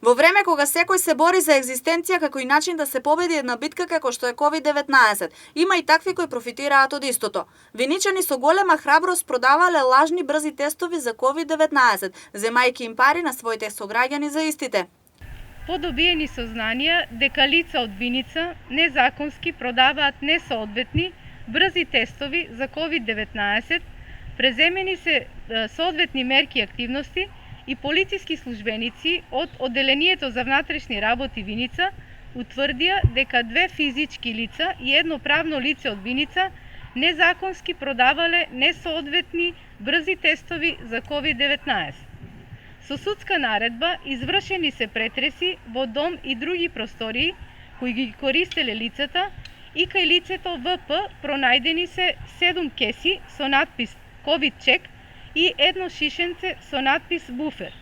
Во време кога секој се бори за екзистенција како и начин да се победи една битка како што е COVID-19, има и такви кои профитираат од истото. Виничани со голема храброст продавале лажни брзи тестови за COVID-19, земајќи им пари на своите сограѓани за истите. По добиени сознанија дека лица од Виница незаконски продаваат несоодветни брзи тестови за COVID-19, преземени се соодветни мерки и активности и полициски службеници од Одделението за внатрешни работи Виница утврдија дека две физички лица и едно правно лице од Виница незаконски продавале несоодветни брзи тестови за COVID-19. Со судска наредба извршени се претреси во дом и други простории кои ги користеле лицата и кај лицето ВП пронајдени се 7 кеси со надпис COVID чек и едно шишенце со надпис буфер.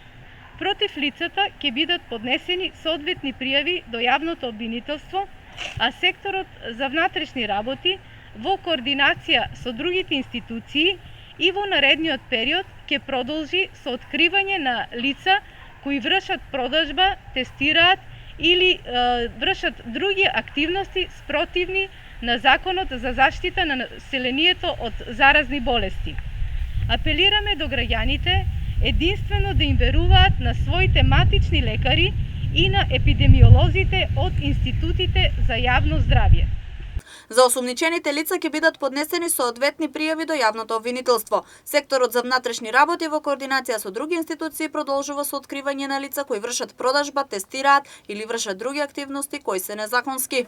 Против лицата ќе бидат поднесени соодветни пријави до јавното обвинителство, а секторот за внатрешни работи во координација со другите институции и во наредниот период ќе продолжи со откривање на лица кои вршат продажба, тестираат или вршат други активности спротивни на Законот за заштита на населението од заразни болести. Апелираме до граѓаните единствено да им веруваат на своите матични лекари и на епидемиолозите од институтите за јавно здравје. За осумничените лица ќе бидат поднесени соодветни пријави до јавното обвинителство. Секторот за внатрешни работи во координација со други институции продолжува со откривање на лица кои вршат продажба, тестираат или вршат други активности кои се незаконски.